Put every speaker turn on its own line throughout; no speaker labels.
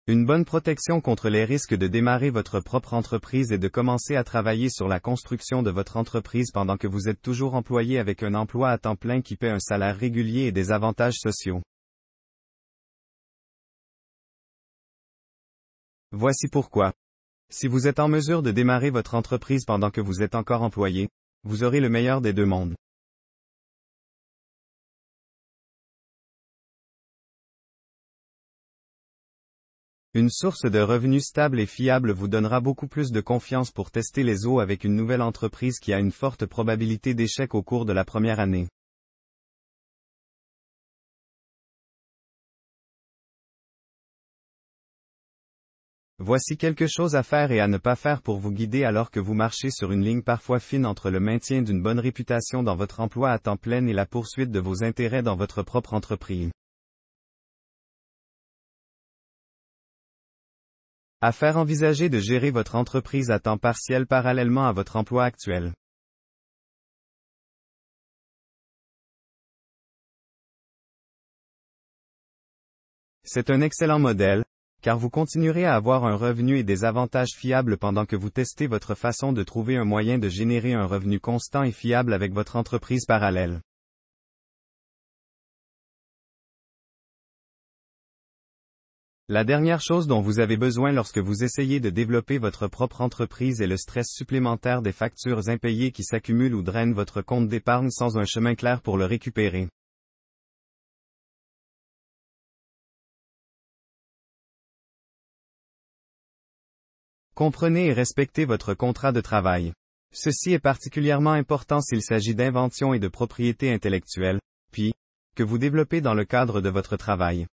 Une bonne protection contre les risques de démarrer votre propre entreprise est de commencer à travailler sur la construction de votre entreprise pendant que vous êtes toujours employé avec un emploi à temps plein qui paie un salaire régulier et des avantages sociaux. Voici pourquoi. Si vous êtes en mesure de démarrer votre entreprise pendant que vous êtes encore employé, vous aurez le meilleur des deux mondes. Une source de revenus stable et fiable vous donnera beaucoup plus de confiance pour tester les eaux avec une nouvelle entreprise qui a une forte probabilité d'échec au cours de la première année. Voici quelque chose à faire et à ne pas faire pour vous guider alors que vous marchez sur une ligne parfois fine entre le maintien d'une bonne réputation dans votre emploi à temps plein et la poursuite de vos intérêts dans votre propre entreprise. À faire envisager de gérer votre entreprise à temps partiel parallèlement à votre emploi actuel. C'est un excellent modèle, car vous continuerez à avoir un revenu et des avantages fiables pendant que vous testez votre façon de trouver un moyen de générer un revenu constant et fiable avec votre entreprise parallèle. La dernière chose dont vous avez besoin lorsque vous essayez de développer votre propre entreprise est le stress supplémentaire des factures impayées qui s'accumulent ou drainent votre compte d'épargne sans un chemin clair pour le récupérer. Comprenez et respectez votre contrat de travail. Ceci est particulièrement important s'il s'agit d'inventions et de propriété intellectuelle, puis, que vous développez dans le cadre de votre travail.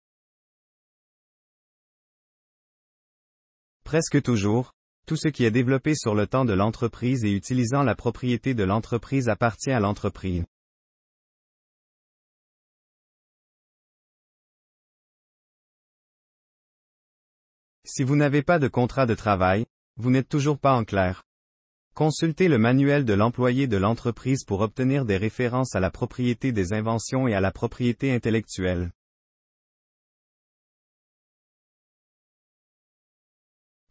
Presque toujours, tout ce qui est développé sur le temps de l'entreprise et utilisant la propriété de l'entreprise appartient à l'entreprise. Si vous n'avez pas de contrat de travail, vous n'êtes toujours pas en clair. Consultez le manuel de l'employé de l'entreprise pour obtenir des références à la propriété des inventions et à la propriété intellectuelle.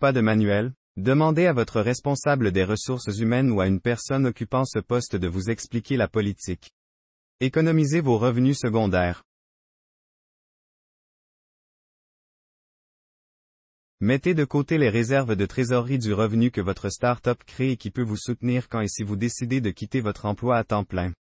Pas de manuel? Demandez à votre responsable des ressources humaines ou à une personne occupant ce poste de vous expliquer la politique. Économisez vos revenus secondaires. Mettez de côté les réserves de trésorerie du revenu que votre start-up crée et qui peut vous soutenir quand et si vous décidez de quitter votre emploi à temps plein.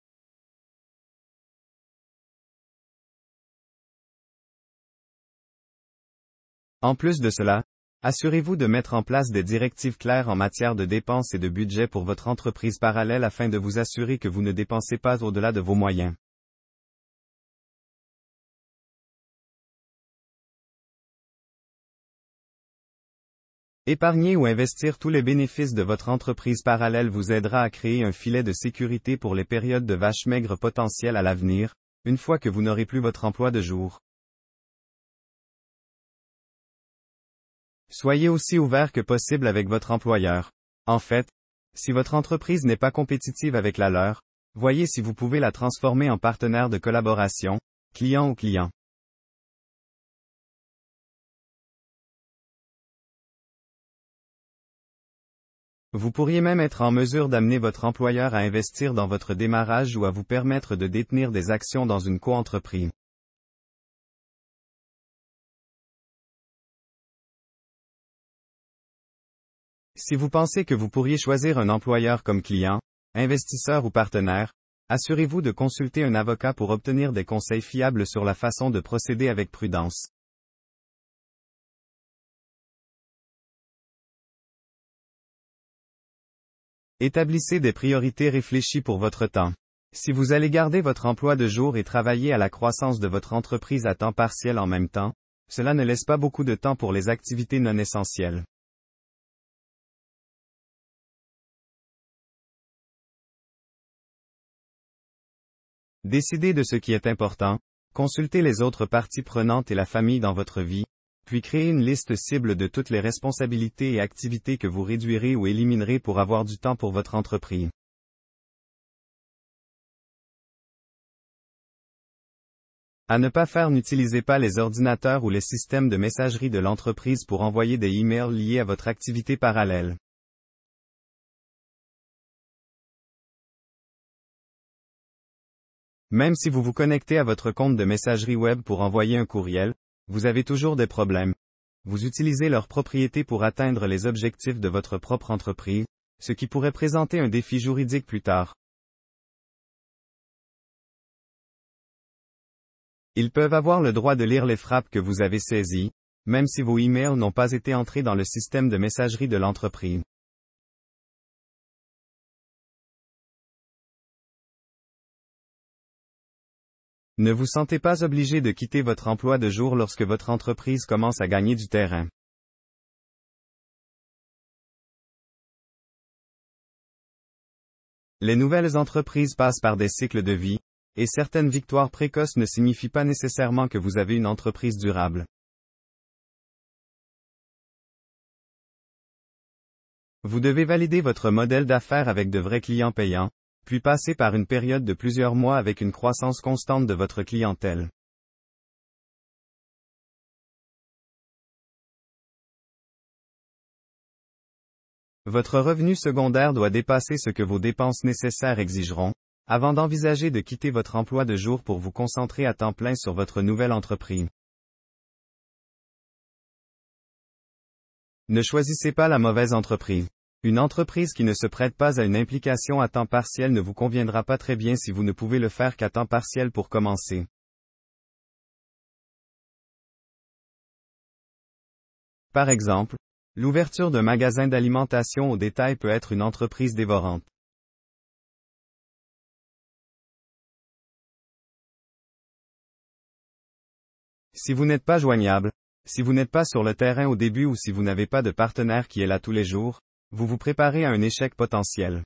En plus de cela, assurez-vous de mettre en place des directives claires en matière de dépenses et de budget pour votre entreprise parallèle afin de vous assurer que vous ne dépensez pas au-delà de vos moyens. Épargner ou investir tous les bénéfices de votre entreprise parallèle vous aidera à créer un filet de sécurité pour les périodes de vaches maigres potentielles à l'avenir, une fois que vous n'aurez plus votre emploi de jour. Soyez aussi ouvert que possible avec votre employeur. En fait, si votre entreprise n'est pas compétitive avec la leur, voyez si vous pouvez la transformer en partenaire de collaboration, client ou client. Vous pourriez même être en mesure d'amener votre employeur à investir dans votre démarrage ou à vous permettre de détenir des actions dans une coentreprise. Si vous pensez que vous pourriez choisir un employeur comme client, investisseur ou partenaire, assurez-vous de consulter un avocat pour obtenir des conseils fiables sur la façon de procéder avec prudence. Établissez des priorités réfléchies pour votre temps. Si vous allez garder votre emploi de jour et travailler à la croissance de votre entreprise à temps partiel en même temps, cela ne laisse pas beaucoup de temps pour les activités non essentielles. Décidez de ce qui est important, consultez les autres parties prenantes et la famille dans votre vie, puis créez une liste cible de toutes les responsabilités et activités que vous réduirez ou éliminerez pour avoir du temps pour votre entreprise. À ne pas faire, n'utilisez pas les ordinateurs ou les systèmes de messagerie de l'entreprise pour envoyer des emails liés à votre activité parallèle. Même si vous vous connectez à votre compte de messagerie web pour envoyer un courriel, vous avez toujours des problèmes. Vous utilisez leurs propriétés pour atteindre les objectifs de votre propre entreprise, ce qui pourrait présenter un défi juridique plus tard. Ils peuvent avoir le droit de lire les frappes que vous avez saisies, même si vos emails n'ont pas été entrés dans le système de messagerie de l'entreprise. Ne vous sentez pas obligé de quitter votre emploi de jour lorsque votre entreprise commence à gagner du terrain. Les nouvelles entreprises passent par des cycles de vie, et certaines victoires précoces ne signifient pas nécessairement que vous avez une entreprise durable. Vous devez valider votre modèle d'affaires avec de vrais clients payants, puis passer par une période de plusieurs mois avec une croissance constante de votre clientèle. Votre revenu secondaire doit dépasser ce que vos dépenses nécessaires exigeront, avant d'envisager de quitter votre emploi de jour pour vous concentrer à temps plein sur votre nouvelle entreprise. Ne choisissez pas la mauvaise entreprise. Une entreprise qui ne se prête pas à une implication à temps partiel ne vous conviendra pas très bien si vous ne pouvez le faire qu'à temps partiel pour commencer. Par exemple, l'ouverture d'un magasin d'alimentation au détail peut être une entreprise dévorante. Si vous n'êtes pas joignable, si vous n'êtes pas sur le terrain au début ou si vous n'avez pas de partenaire qui est là tous les jours, vous vous préparez à un échec potentiel.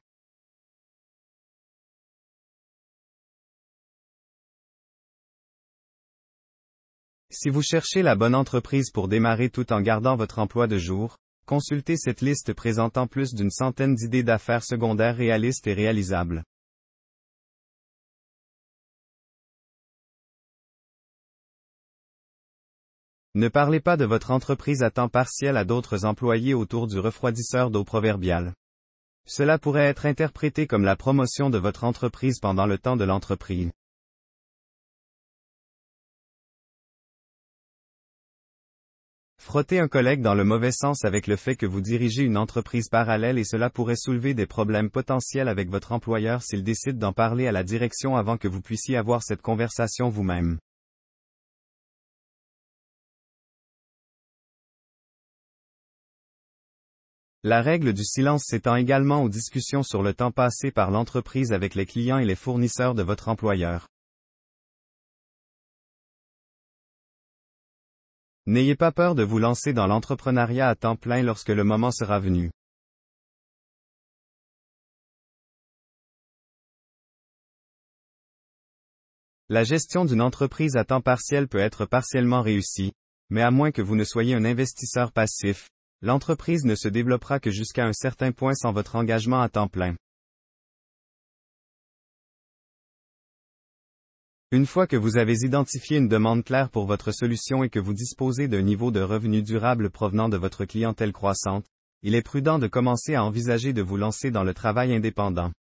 Si vous cherchez la bonne entreprise pour démarrer tout en gardant votre emploi de jour, consultez cette liste présentant plus d'une centaine d'idées d'affaires secondaires réalistes et réalisables. Ne parlez pas de votre entreprise à temps partiel à d'autres employés autour du refroidisseur d'eau proverbial. Cela pourrait être interprété comme la promotion de votre entreprise pendant le temps de l'entreprise. Frotter un collègue dans le mauvais sens avec le fait que vous dirigez une entreprise parallèle et cela pourrait soulever des problèmes potentiels avec votre employeur s'il décide d'en parler à la direction avant que vous puissiez avoir cette conversation vous-même. La règle du silence s'étend également aux discussions sur le temps passé par l'entreprise avec les clients et les fournisseurs de votre employeur. N'ayez pas peur de vous lancer dans l'entrepreneuriat à temps plein lorsque le moment sera venu. La gestion d'une entreprise à temps partiel peut être partiellement réussie, mais à moins que vous ne soyez un investisseur passif, l'entreprise ne se développera que jusqu'à un certain point sans votre engagement à temps plein. Une fois que vous avez identifié une demande claire pour votre solution et que vous disposez d'un niveau de revenu durable provenant de votre clientèle croissante, il est prudent de commencer à envisager de vous lancer dans le travail indépendant.